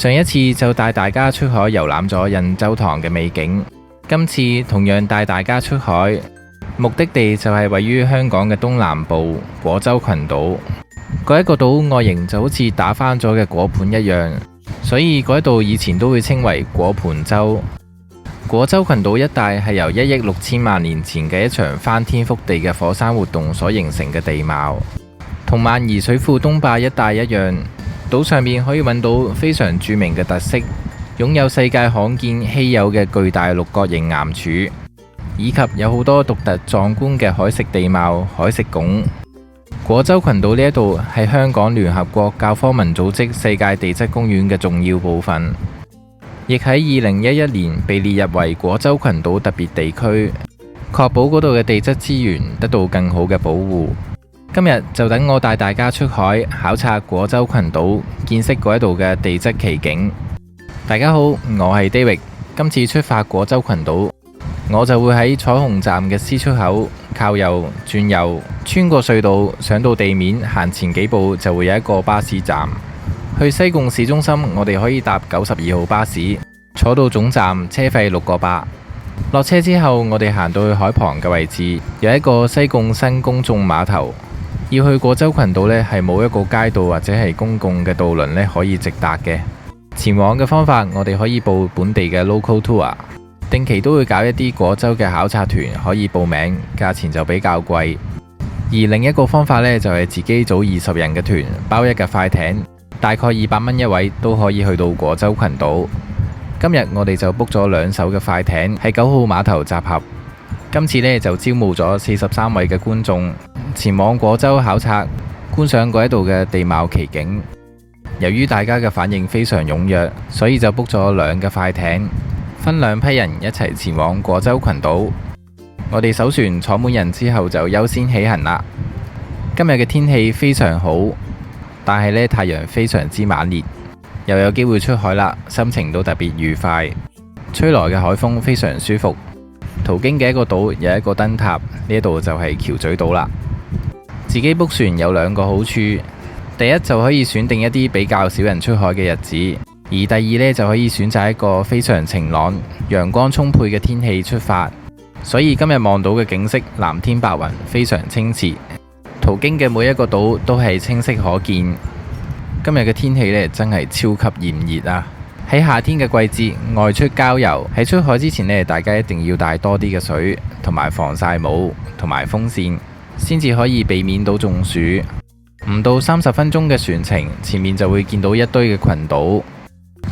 上一次就帶大家出海遊覽咗印洲塘嘅美景，今次同樣帶大家出海，目的地就係位於香港嘅東南部果洲群島。嗰一個島外形就好似打翻咗嘅果盤一樣，所以嗰度以前都會稱為果盤洲。果洲群島一帶係由1億6千萬年前嘅一場翻天覆地嘅火山活動所形成嘅地貌，同萬宜水庫東壩一帶一樣，島上面可以揾到非常著名嘅特色，擁有世界罕見稀有嘅巨大六角形岩柱，以及有好多獨特壯觀嘅海蝕地貌、海蝕拱。果洲群島呢一度係香港聯合國教科文組織世界地質公園嘅重要部分，亦喺2011年被列入為果洲群島特別地區，確保嗰度嘅地質資源得到更好嘅保護。今日就等我帶大家出海考察果洲群島，見識嗰度嘅地質奇景。大家好，我係 David。今次出發果洲群島，我就會喺彩虹站嘅 C 出口靠右轉右，穿過隧道上到地面，行前幾步就會有一個巴士站。去西貢市中心，我哋可以搭92號巴士，坐到總站，車費6個8。落車之後，我哋行到去海旁嘅位置，有一個西貢新公眾碼頭。要去果洲群島呢，係冇一個街道或者係公共嘅渡輪呢可以直達嘅。前往嘅方法，我哋可以報本地嘅 local tour， 定期都會搞一啲果洲嘅考察團，可以報名，價錢就比較貴。而另一個方法呢，就係自己組20人嘅團，包一架快艇，大概200蚊一位，都可以去到果洲群島。今日我哋就 book 咗2艘嘅快艇喺9號碼頭集合。今次呢，就招募咗43位嘅觀眾前往果洲考察，觀賞嗰一度嘅地貌奇景。由於大家嘅反應非常踴躍，所以就 book 咗2架快艇，分2批人一齊前往果洲群島。我哋首船坐滿人之後就優先起行啦。今日嘅天氣非常好，但係呢，太陽非常之猛烈，又有機會出海啦，心情都特別愉快。吹來嘅海風非常舒服。途經嘅一個島有一個燈塔，呢度就係橋咀島啦。自己 book 船有2個好處，第一就可以選定一啲比較少人出海嘅日子，而第二呢，就可以選擇一個非常晴朗、陽光充沛嘅天氣出發。所以今日望到嘅景色藍天白雲，非常清澈。途經嘅每一個島都係清晰可見。今日嘅天氣呢，真係超級炎熱啊！喺夏天嘅季節外出郊遊，喺出海之前呢，大家一定要帶多啲嘅水，同埋防曬帽，同埋風扇，先至可以避免到中暑。唔到30分鐘嘅船程，前面就會見到一堆嘅群島。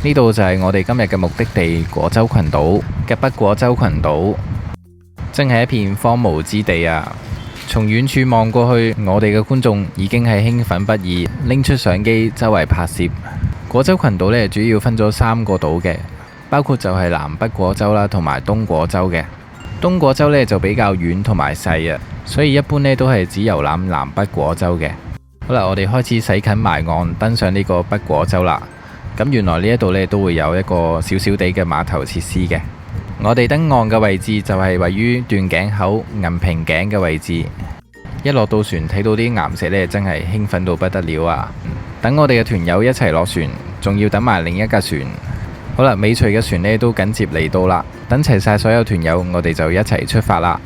呢度就係我哋今日嘅目的地果洲群島嘅北果洲群島，真係一片荒蕪之地啊！從遠處望過去，我哋嘅觀眾已經係興奮不已，拎出相機周圍拍攝。果洲群島呢，主要分咗3個島嘅，包括就係南北果洲啦，同埋東果洲嘅。東果洲呢，就比較遠同埋細啊，所以一般呢都係只遊覽南北果洲嘅。好啦，我哋開始駛近埋岸，登上呢個北果洲啦。咁原來呢一度呢都會有一個小小地嘅碼頭設施嘅。我哋登岸嘅位置就係位於斷頸口銀瓶頸嘅位置。一落到船睇到啲岩石呢，真係興奮到不得了啊！等我哋嘅團友一齊落船，仲要等埋另一架船。好啦，尾隨嘅船呢都緊接嚟到啦。等齊晒所有團友，我哋就一齊出發啦。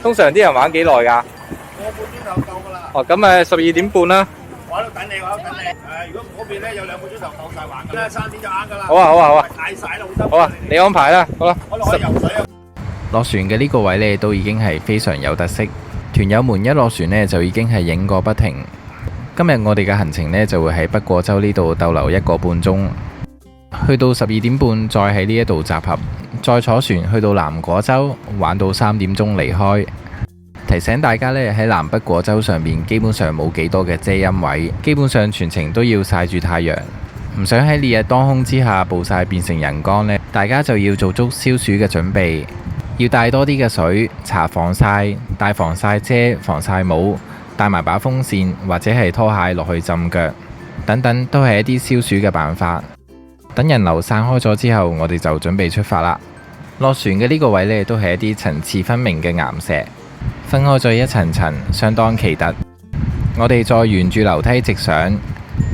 通常啲人玩幾耐㗎？個半鐘頭夠㗎啦。哦，咁12點半啦。我喺度等你，我喺度等你。如果嗰邊呢有2個鐘頭夠晒玩㗎啦，3點就啱㗎啦。好啊，好啊，好啊。太曬啦，好辛苦。好啊，你安排啦。好啦。我落去游水啊。落船嘅呢個位呢都已經係非常有特色。團友們一落船呢就已經係影個不停。今日我哋嘅行程呢，就會喺北果洲呢度逗留1個半鐘，去到12點半再喺呢一度集合，再坐船去到南果洲玩到3點鐘離開。提醒大家呢，喺南北果洲上面基本上冇幾多嘅遮陰位，基本上全程都要曬住太陽。唔想喺烈日當空之下暴曬變成人乾呢，大家就要做足消暑嘅準備，要帶多啲嘅水、搽防曬、帶防曬遮、防曬帽。帶埋把風扇或者係拖鞋落去浸腳，等等都係一啲消暑嘅辦法。等人流散開咗之後，我哋就準備出發啦。落船嘅呢個位呢，都係一啲層次分明嘅岩石，分開咗一層層，相當奇特。我哋再沿住樓梯直上，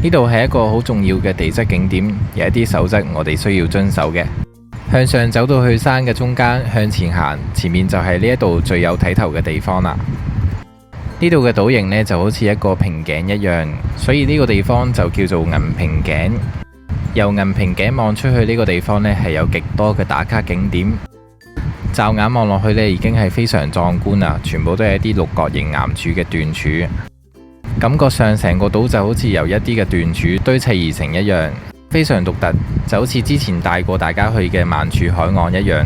呢度係一個好重要嘅地質景點，有一啲守則我哋需要遵守嘅。向上走到去山嘅中間，向前行，前面就係呢一度最有睇頭嘅地方啦。呢度嘅島形呢就好似一個瓶頸一樣，所以呢個地方就叫做銀瓶頸。由銀瓶頸望出去呢個地方呢係有極多嘅打卡景點，驟眼望落去呢已經係非常壯觀啦，全部都係一啲六角形岩柱嘅斷柱，感覺上成個島就好似由一啲嘅斷柱堆砌而成一樣，非常獨特，就好似之前帶過大家去嘅萬柱海岸一樣。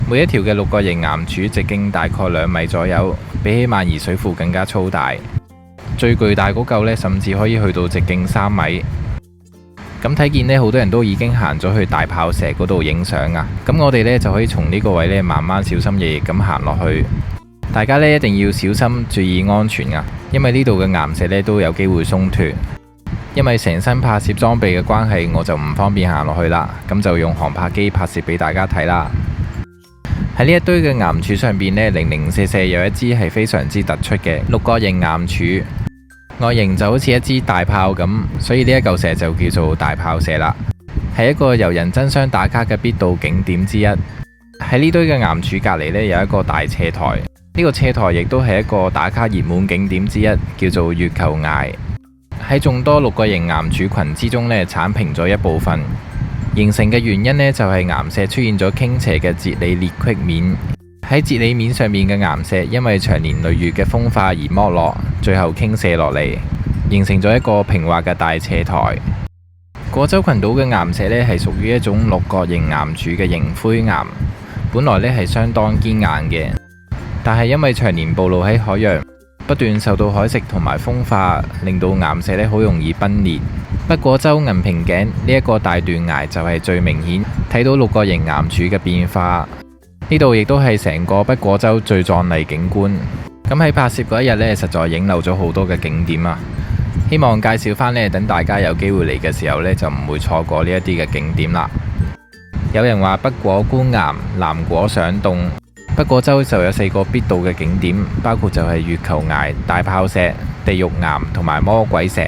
每一條嘅六角形岩柱直徑大概2米左右，比起萬宜水庫更加粗大。最巨大嗰嚿呢，甚至可以去到直徑3米。咁睇見呢，好多人都已經行咗去大炮石嗰度影相啊！咁我哋呢，就可以從呢個位呢慢慢小心翼翼咁行落去。大家呢，一定要小心，注意安全啊！因為呢度嘅岩石呢，都有機會鬆脱。因為成身拍攝裝備嘅關係，我就唔方便行落去啦。咁就用航拍機拍攝俾大家睇啦。喺呢一堆嘅岩柱上邊呢，零零舍舍有一支係非常之突出嘅六角形岩柱，外形就好似一支大炮咁，所以呢一嚿石就叫做大炮石啦，係一個遊人爭相打卡嘅必到景點之一。喺呢堆嘅岩柱隔籬呢，有一個大斜台，呢個斜台亦都係一個打卡熱門景點之一，叫做月球崖。喺眾多六角形岩柱群之中呢，剷平咗一部分。形成嘅原因呢，就係岩石出現咗傾斜嘅節理裂隙面。喺節理面上面嘅岩石，因為長年累月嘅風化而剝落，最後傾瀉落嚟，形成咗一個平滑嘅大斜台。果洲群島嘅岩石呢，係屬於一種六角形岩柱嘅凝灰岩，本來呢係相當堅硬嘅，但係因為長年暴露喺海洋，不斷受到海蝕同埋風化，令到岩石呢好容易崩裂。北果洲銀瓶頸呢一個大斷崖就係最明顯睇到六角形岩柱嘅變化。呢度亦都係成個北果洲最壯麗景觀。咁喺拍攝嗰一日呢，實在影漏咗好多嘅景點啊！希望介紹返呢，等大家有機會嚟嘅時候呢，就唔會錯過呢一啲嘅景點啦。有人話北果觀岩，南果上洞。北果洲就有4個必到嘅景點，包括就係月球崖、大炮石、地獄岩同埋魔鬼石。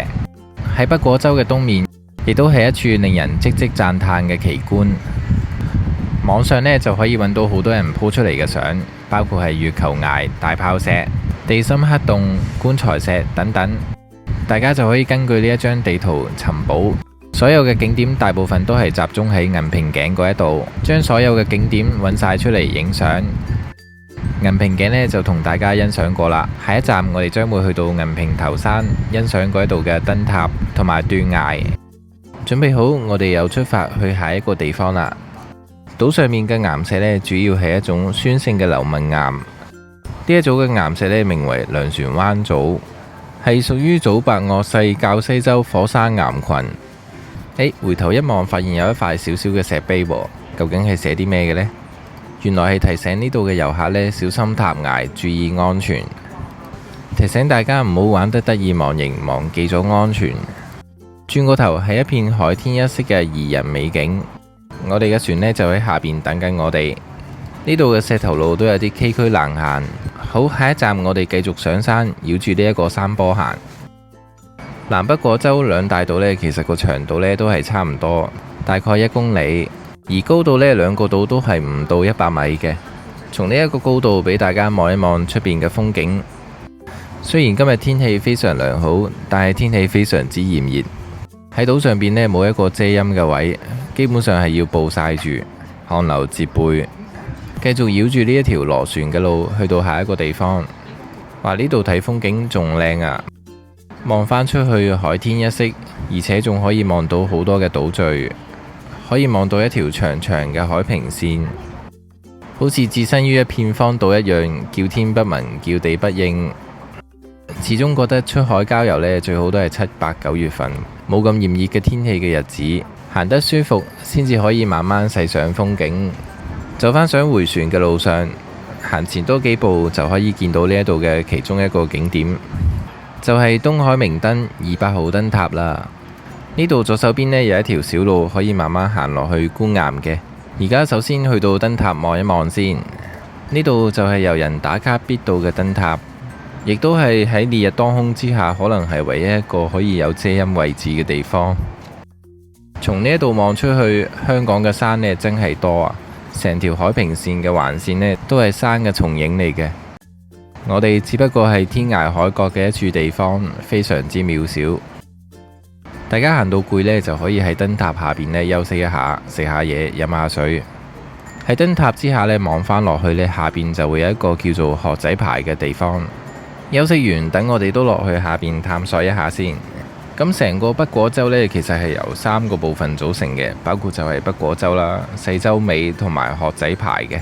喺北果洲嘅東面，亦都係一處令人嘖嘖讚嘆嘅奇觀。網上呢就可以揾到好多人 po 出嚟嘅相，包括係月球崖、大炮石、地心黑洞、棺材石等等。大家就可以根據呢一張地圖尋寶。所有嘅景點大部分都係集中喺銀瓶頸嗰一度，將所有嘅景點揾晒出嚟影相。銀瓶頸呢就同大家欣賞過啦，下一站我哋將會去到銀瓶頭山，欣賞嗰一度嘅燈塔同埋斷崖。準備好，我哋又出發去下一個地方啦。島上面嘅岩石呢，主要係一種酸性嘅流紋岩。呢一組嘅岩石呢，名為糧船灣組，係屬於祖白堊系滘西洲火山岩群。回頭一望，發現有一塊小小嘅石碑喎，究竟係寫啲咩嘅呢？原來係提醒呢度嘅遊客呢，小心塌崖，注意安全。提醒大家唔好玩得意忘形，忘記咗安全。轉個頭係一片海天一色嘅宜人美景。我哋嘅船呢，就喺下邊等緊我哋。呢度嘅石頭路都有啲崎嶇難行。好，下一站我哋繼續上山，繞住呢一個山坡行。南北果洲兩大島呢，其實個長度呢都係差唔多，大概1公里。而高度呢，兩個島都係唔到100米嘅。從呢一個高度俾大家望一望出邊嘅風景。雖然今日天氣非常良好，但係天氣非常之炎熱。喺島上邊呢，冇一個遮陰嘅位，基本上係要暴曬住，汗流浹背。繼續繞住呢一條螺旋嘅路去到下一個地方。話呢度睇風景仲靚啊！望返出去海天一色，而且仲可以望到好多嘅島嶼。可以望到一條長長嘅海平線，好似置身於一片荒島一樣，叫天不聞，叫地不應。始終覺得出海郊遊呢，最好都係7、8、9月份，冇咁炎熱嘅天氣嘅日子，行得舒服，先至可以慢慢細賞風景。走返上回旋嘅路上，行前多幾步就可以見到呢一度嘅其中一個景點，就係東海明燈200號燈塔啦。呢度左手邊呢，有一條小路可以慢慢行落去觀岩嘅。而家首先去到燈塔望一望先。呢度就係遊人打卡必到嘅燈塔。亦都係喺烈日當空之下，可能係唯一一個可以有遮陰位置嘅地方。從呢一度望出去，香港嘅山呢真係多啊！成條海平線嘅環線呢都係山嘅重影嚟嘅。我哋只不過係天涯海角嘅一處地方，非常之渺小。大家行到攰呢，就可以喺燈塔下邊呢休息一下，食下嘢，飲下水。喺燈塔之下呢，望返落去呢，下邊就會有一個叫做鶴仔牌嘅地方。休息完，等我哋都落去下邊探索一下先。咁成個北果洲呢，其實係由3個部分組成嘅，包括就係北果洲啦、細洲尾同埋鶴仔牌嘅。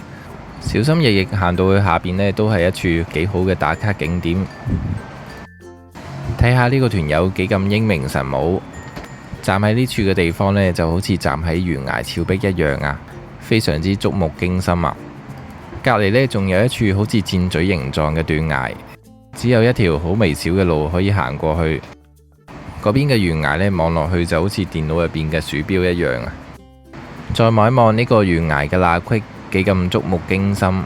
小心翼翼行到去下邊呢，都係一處幾好嘅打卡景點。睇下呢個團友幾咁英明神武，站喺呢處嘅地方呢，就好似站喺懸崖峭壁一樣啊，非常之觸目驚心啊！隔離呢，仲有一處好似箭嘴形狀嘅斷崖，只有一條好微小嘅路可以行過去。嗰邊嘅懸崖呢，望落去就好似電腦入邊嘅鼠標一樣啊！再望一望呢個懸崖嘅罅隙，幾咁觸目驚心，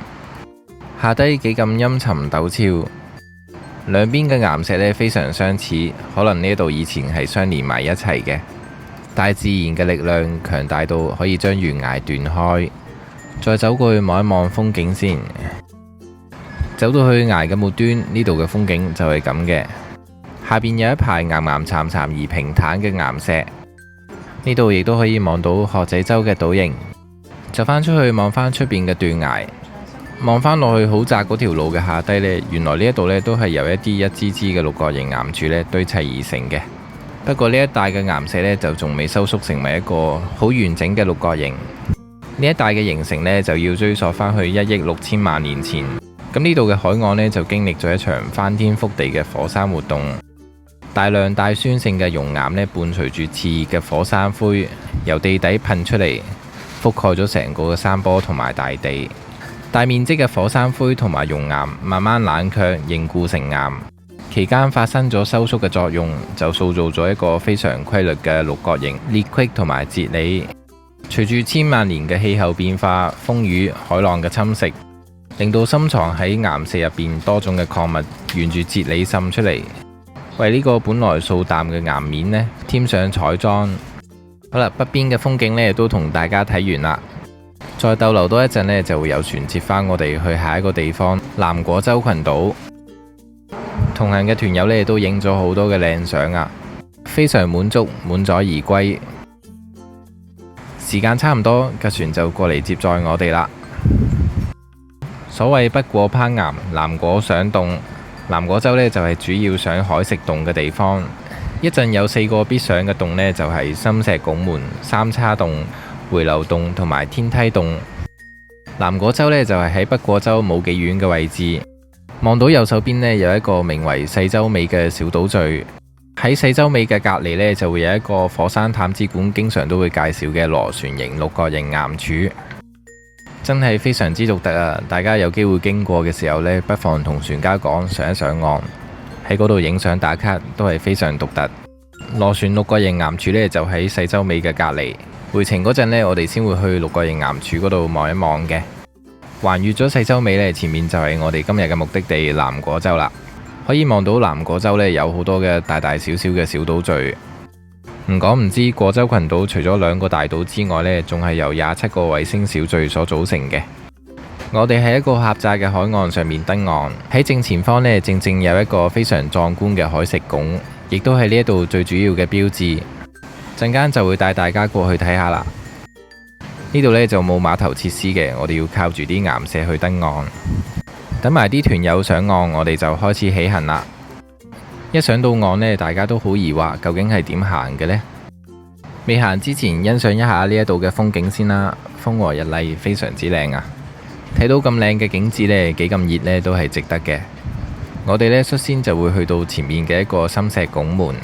下低幾咁陰沉陡峭，兩邊嘅岩石呢，非常相似，可能呢度以前係相連埋一齊嘅。大自然嘅力量強大到可以將懸崖斷開。再走過去望一望風景先，走到去崖嘅末端，呢度嘅風景就係咁嘅。下邊有一排岩岩巉巉而平坦嘅岩石，呢度亦都可以望到鶴仔洲嘅倒影。走返出去望返出邊嘅斷崖，望返落去好窄嗰條路嘅下低呢，原來呢一度呢都係由一啲一支支嘅六角形岩柱呢堆砌而成嘅。不過呢一帶嘅岩石呢，就仲未收縮成為一個好完整嘅六角形。呢一帶嘅形成呢，就要追溯返去1億6千萬年前。咁呢度嘅海岸呢，就經歷咗一場翻天覆地嘅火山活動。大量帶酸性嘅熔岩呢，伴隨住熾熱嘅火山灰由地底噴出嚟，覆蓋咗成個嘅山坡同埋大地。大面積嘅火山灰同埋熔岩慢慢冷卻凝固成岩，期間發生咗收縮嘅作用，就塑造咗一個非常規律嘅六角形裂隙同埋節理。隨住千萬年嘅氣候變化、風雨、海浪嘅侵蝕，令到深藏喺岩石入邊多種嘅礦物沿住節理滲出嚟，為呢個本來素淡嘅岩面呢添上彩妝。好啦，北邊嘅風景呢都同大家睇完啦，再逗留多一陣呢，就會有船接返我哋去下一個地方南果洲群島。同行嘅團友呢都影咗好多嘅靚相啊，非常滿足，滿載而歸。時間差唔多，架船就過嚟接載我哋啦。所謂北果攀岩，南果上洞。南果洲呢就係主要上海蝕洞嘅地方。一陣有4個必上嘅洞呢，就係深石拱門、三叉洞、回流洞同埋天梯洞。南果洲呢，就係喺北果洲冇幾遠嘅位置。望到右手邊呢，有一個名為細洲尾嘅小島嶼。喺細洲尾嘅隔離呢，就會有一個火山探知館經常都會介紹嘅螺旋形六角形岩柱，真係非常之獨特啊！大家有機會經過嘅時候呢，不妨同船家講上一上岸，喺嗰度影相打卡都係非常獨特。螺旋六角形岩柱呢，就喺細洲尾嘅隔離。回程嗰陣呢，我哋先會去六角形岩柱嗰度望一望嘅。橫越咗細洲尾呢，前面就係我哋今日嘅目的地南果洲啦。可以望到南果洲呢，有好多嘅大大小小嘅小島嶼。唔講唔知，果洲群島除咗2個大島之外呢，仲係由27個衛星小嶼所組成嘅。我哋喺一個狹窄嘅海岸上面登岸，喺正前方呢，正正有一個非常壯觀嘅海蝕拱，亦都係呢一度最主要嘅標誌。陣間就會帶大家過去睇下啦。呢度呢，就冇碼頭設施嘅，我哋要靠住啲岩石去登岸。等埋啲團友上岸，我哋就開始起行啦。一上到岸呢，大家都好疑惑，究竟係點行嘅呢？未行之前，欣賞一下呢一度嘅風景先啦。風和日麗，非常之靚啊！睇到咁靚嘅景緻呢，幾咁熱呢，都係值得嘅。我哋呢，率先就會去到前面嘅一個深石拱門，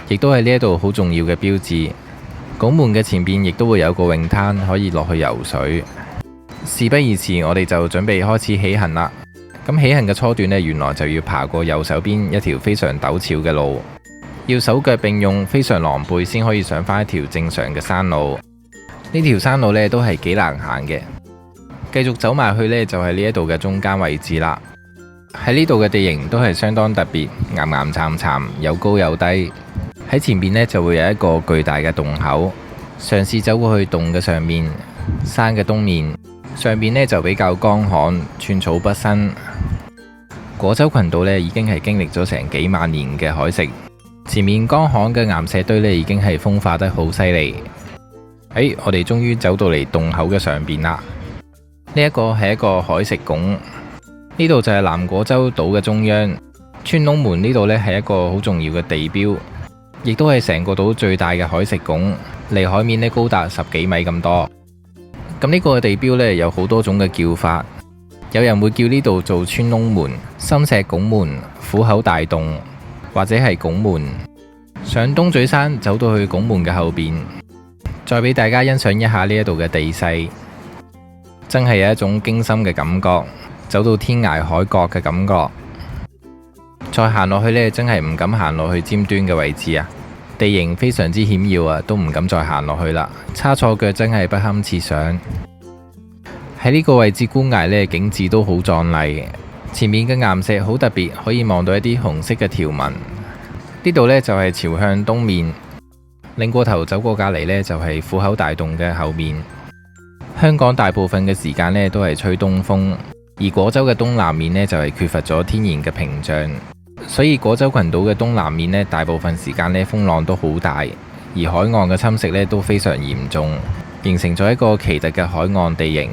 亦都係呢一度好重要嘅標誌。拱門嘅前邊亦都會有個泳灘，可以落去游水。事不宜遲，我哋就準備開始起行啦。咁起行嘅初段呢，原來就要爬過右手邊一條非常陡峭嘅路，要手腳並用，非常狼狽先可以上返一條正常嘅山路。呢條山路呢，都係幾難行嘅。繼續走埋去呢，就係呢一度嘅中間位置啦。喺呢度嘅地形都係相當特別，岩岩巉巉，有高有低。喺前邊呢，就會有一個巨大嘅洞口，嘗試走過去洞嘅上面，山嘅東面上邊呢，就比較乾旱，寸草不生。果洲群島呢，已經係經歷咗成幾萬年嘅海蝕，前面乾旱嘅岩石堆呢，已經係風化得好犀利。我哋終於走到嚟洞口嘅上邊啦。呢一個係一個海蝕拱，呢度就係南果洲島嘅中央。穿窿門呢度呢，係一個好重要嘅地標，亦都係成個島最大嘅海蝕拱，離海面呢高達10幾米咁多。咁呢個地標呢，有好多種嘅叫法，有人會叫呢度做穿窿門、深石拱門、虎口大洞，或者係拱門。上東嘴山走到去拱門嘅後邊，再俾大家欣賞一下呢一度嘅地勢，真係有一種驚心嘅感覺，走到天涯海角嘅感覺。再行落去呢，真係唔敢行落去尖端嘅位置啊！地形非常之險要啊，都唔敢再行落去啦。差錯腳真係不堪設想。喺呢個位置觀崖呢，景致都好壯麗。前面嘅岩石好特別，可以望到一啲紅色嘅條紋。呢度呢，就係朝向東面，擰過頭走過隔籬呢，就係虎口大洞嘅後面。香港大部分嘅時間呢，都係吹東風，而果洲嘅東南面呢，就係缺乏咗天然嘅屏障，所以果洲群島嘅東南面呢，大部分時間呢，風浪都好大，而海岸嘅侵蝕呢，都非常嚴重，形成咗一個奇特嘅海岸地形。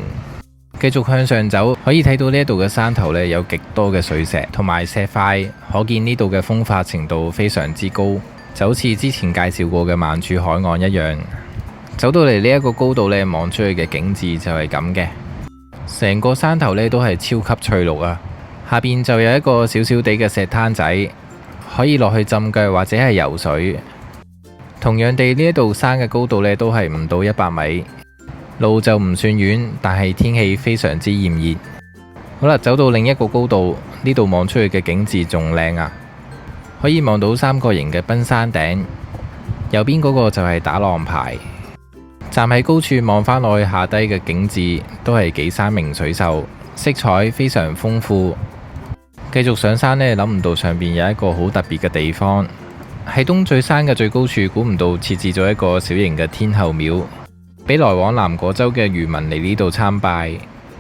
繼續向上走，可以睇到呢一度嘅山頭呢，有極多嘅水石同埋石塊，可見呢度嘅風化程度非常之高，就好似之前介紹過嘅萬柱海岸一樣。走到嚟呢一個高度呢，望出去嘅景致就係咁嘅，成個山頭呢，都係超級翠綠啊！下邊就有一個小小地嘅石灘仔，可以落去浸腳或者係游水。同樣地，呢一度山嘅高度呢，都係唔到100米。路就唔算遠，但係天氣非常之炎熱。好啦，走到另一個高度，呢度望出去嘅景致仲靚啊！可以望到三角形嘅崩山頂，右邊嗰個就係打浪牌。站喺高處望返落去下低嘅景致，都係幾山明水秀，色彩非常豐富。繼續上山呢，諗唔到上邊有一個好特別嘅地方，喺東嘴山嘅最高處，估唔到設置咗一個小型嘅天后廟。俾來往南果洲嘅漁民嚟呢度參拜，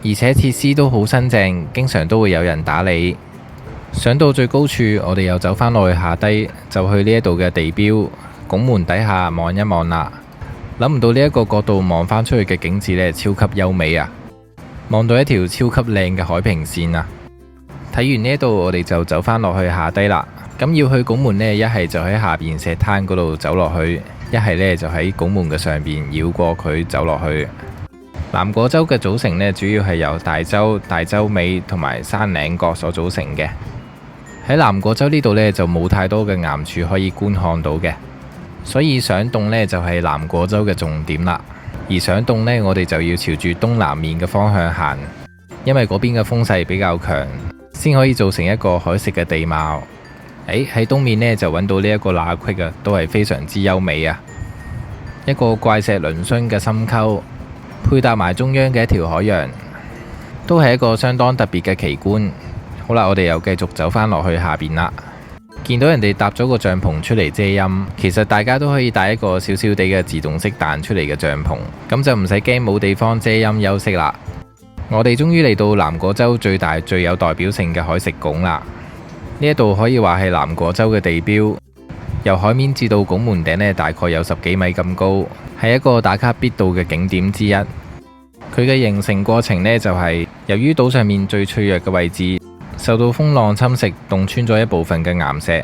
而且設施都好新淨，經常都會有人打理。上到最高處，我哋又走返落去下低，就去呢一度嘅地標拱門底下望一望啦。諗唔到呢一個角度望返出去嘅景致呢，超級優美啊！望到一條超級靚嘅海平線啊！睇完呢一度，我哋就走返落去下低啦。咁要去拱門呢，一係就喺下邊石灘嗰度走落去，一係呢就喺拱門嘅上邊繞過佢走落去。南果洲嘅組成呢，主要係由大洲、大洲尾同埋山嶺角所組成嘅。喺南果洲呢度呢，就冇太多嘅岩柱可以觀看到嘅，所以上洞呢，就係南果洲嘅重點啦。而上洞呢，我哋就要朝住東南面嘅方向行，因為嗰邊嘅風勢比較強，先可以造成一個海蝕嘅地貌。喺東面呢，就揾到呢一個罅隙啊，都係非常之優美啊！一個怪石嶙峋嘅深溝，配搭埋中央嘅一條海洋，都係一個相當特別嘅奇觀。好啦，我哋又繼續走返落去下邊啦。見到人哋搭咗個帳篷出嚟遮陰，其實大家都可以帶一個小小地嘅自動式彈出嚟嘅帳篷，咁就唔使驚冇地方遮陰休息啦。我哋終於嚟到南果洲最大最有代表性嘅海蝕拱啦！呢一度可以話係南果洲嘅地標，由海面至到拱門頂呢，大概有10幾米咁高，係一個打卡必到嘅景點之一。佢嘅形成過程呢，就係由於島上面最脆弱嘅位置受到風浪侵蝕，洞穿咗一部分嘅岩石，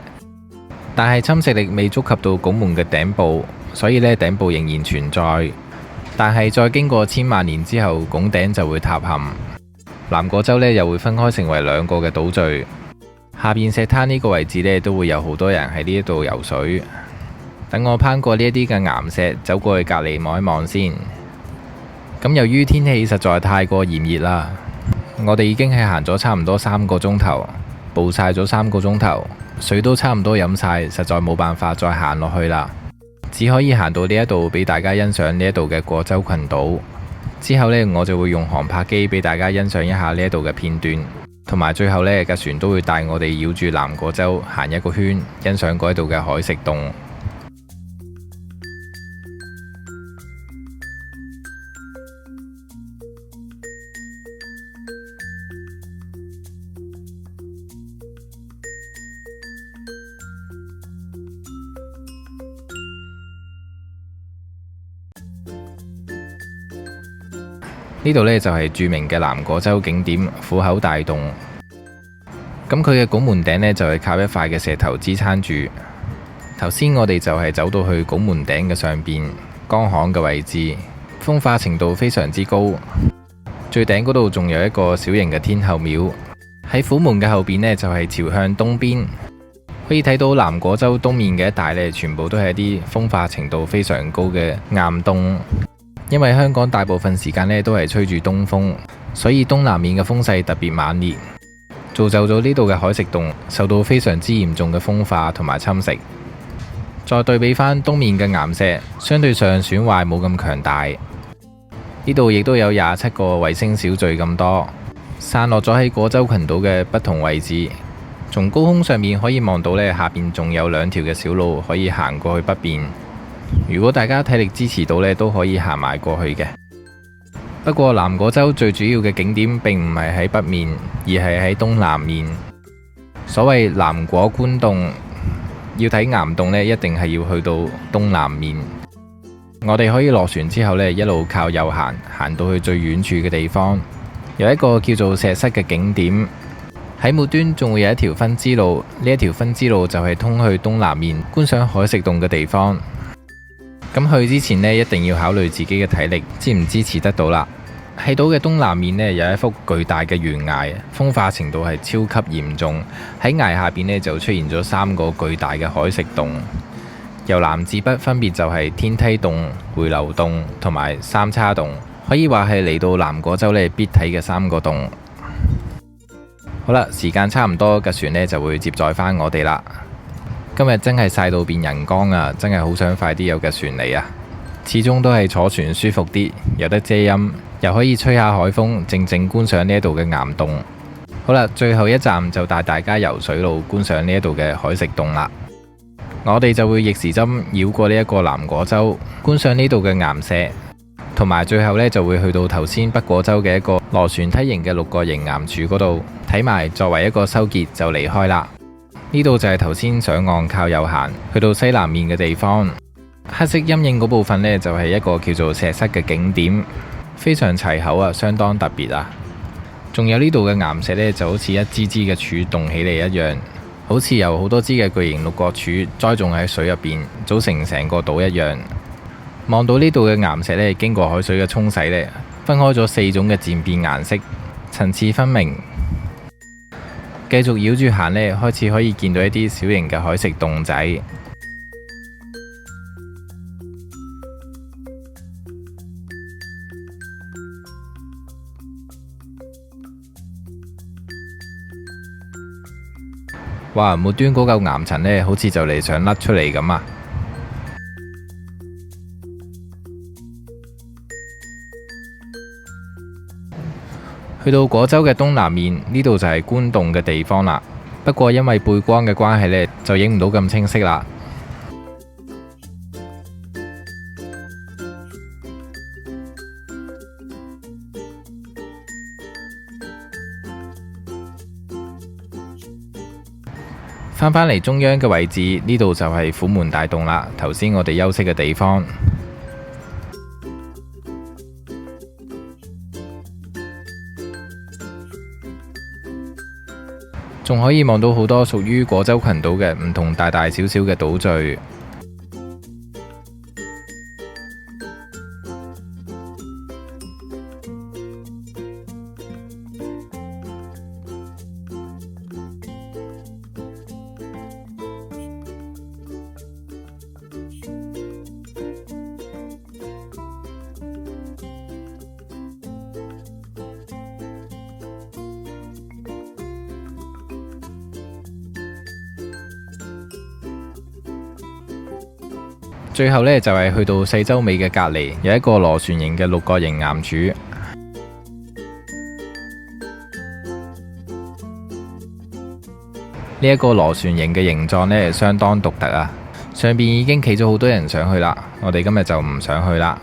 但係侵蝕力未觸及到拱門嘅頂部，所以呢頂部仍然存在。但係再經過千萬年之後，拱頂就會塌陷，南果洲呢又會分開成為2個嘅島嶼。下邊石灘呢個位置呢，都會有好多人喺呢一度游水。等我攀過呢一啲嘅岩石，走過去隔籬望一望先。咁由於天氣實在太過炎熱啦，我哋已經係行咗差唔多3個鐘頭，暴曬咗3個鐘頭，水都差唔多飲晒，實在冇辦法再行落去啦，只可以行到呢一度俾大家欣賞呢一度嘅果洲群島。之後呢，我就會用航拍機俾大家欣賞一下呢一度嘅片段。同埋最後呢，架船都會帶我哋繞住南果洲行一個圈，欣賞嗰度嘅海蝕洞。呢度呢，就係著名嘅南果洲景點虎口大洞。咁佢嘅拱門頂呢，就係靠一塊嘅石頭支撐住。頭先我哋就係走到去拱門頂嘅上邊江巷嘅位置，風化程度非常之高。最頂嗰度仲有一個小型嘅天后廟。喺虎門嘅後邊呢，就係朝向東邊，可以睇到南果洲東面嘅一帶呢，全部都係一啲風化程度非常高嘅岩洞。因為香港大部分時間呢都係吹住東風，所以東南面嘅風勢特別猛烈，造就咗呢度嘅海蝕洞受到非常之嚴重嘅風化同埋侵蝕。再對比翻東面嘅岩石，相對上損壞冇咁強大。呢度亦都有27個衛星小聚咁多，散落咗喺果洲群島嘅不同位置。從高空上面可以望到呢，下邊仲有2條嘅小路可以行過去北邊。如果大家體力支持到呢，都可以行埋過去嘅。不過南果洲最主要嘅景點並唔係喺北面，而係喺東南面。所謂南果觀洞，要睇岩洞呢，一定係要去到東南面。我哋可以落船之後呢，一路靠右行，行到去最遠處嘅地方，有一個叫做石室嘅景點。喺末端仲會有一條分支路，呢一條分支路就係通去東南面觀賞海蝕洞嘅地方。咁去之前呢，一定要考慮自己嘅體力支唔支持得到啦。喺島嘅東南面呢，有一幅巨大嘅懸崖，風化程度係超級嚴重。喺崖下邊呢，就出現咗3個巨大嘅海蝕洞，由南至北分別就係天梯洞、回流洞同埋三叉洞，可以話係嚟到南果洲呢必睇嘅3個洞。好啦，時間差唔多，架船呢就會接載返我哋啦。今日真係曬到變人光啊！真係好想快啲有架船嚟啊！始終都係坐船舒服啲，有得遮陰，又可以吹下海風，靜靜觀賞呢一度嘅岩洞。好啦，最後一站就帶大家游水路觀賞呢一度嘅海蝕洞啦。我哋就會逆時針繞過呢一個南果洲，觀賞呢度嘅岩石，同埋最後呢就會去到頭先北果洲嘅一個螺旋梯形嘅6個形岩柱嗰度睇埋，作為一個收結就離開啦。呢度就係頭先上岸靠右行去到西南面嘅地方，黑色陰影嗰部分呢，就係一個叫做石室嘅景點，非常齊口啊，相當特別啊。仲有呢度嘅岩石呢，就好似一支支嘅柱棟起嚟一樣，好似由好多支嘅巨型6角柱栽種喺水入邊，組成成個島一樣。望到呢度嘅岩石呢，經過海水嘅沖洗呢，分開咗4種嘅漸變顏色，層次分明。繼續繞住行呢，開始可以見到一啲小型嘅海蝕洞仔。哇！末端嗰嚿岩層呢，好似就嚟想甩出嚟咁啊！去到果洲嘅東南面，呢度就係觀洞嘅地方啦。不過因為背光嘅關係呢，就影唔到咁清晰啦。返嚟中央嘅位置，呢度就係虎門大洞啦。頭先我哋休息嘅地方。仲可以望到好多屬於果洲群島嘅唔同大大小小嘅島嶼。最後呢，就係去到細洲尾嘅隔離，有一個螺旋形嘅6角形岩柱。呢一個螺旋形嘅形狀呢，相當獨特啊！上邊已經企咗好多人上去啦，我哋今日就唔上去啦。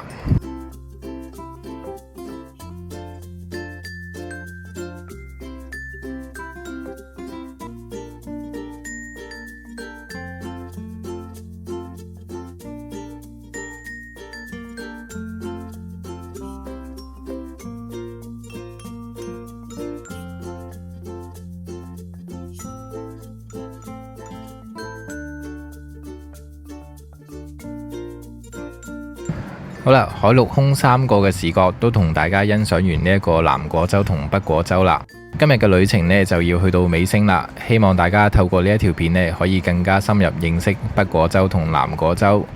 好啦，海陸空三個嘅視角都同大家欣賞完呢一個南果洲同北果洲啦。今日嘅旅程呢，就要去到尾聲啦，希望大家透過呢一條片呢，可以更加深入認識北果洲同南果洲，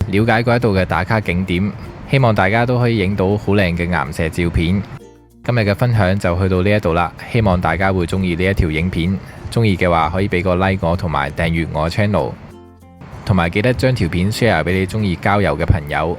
了解嗰一度嘅打卡景點。希望大家都可以影到好靚嘅岩石照片。今日嘅分享就去到呢一度啦，希望大家會中意呢一條影片。中意嘅話可以俾個 like 我，同埋訂閱我 channel，同埋記得將條片 share 俾你中意郊遊嘅朋友。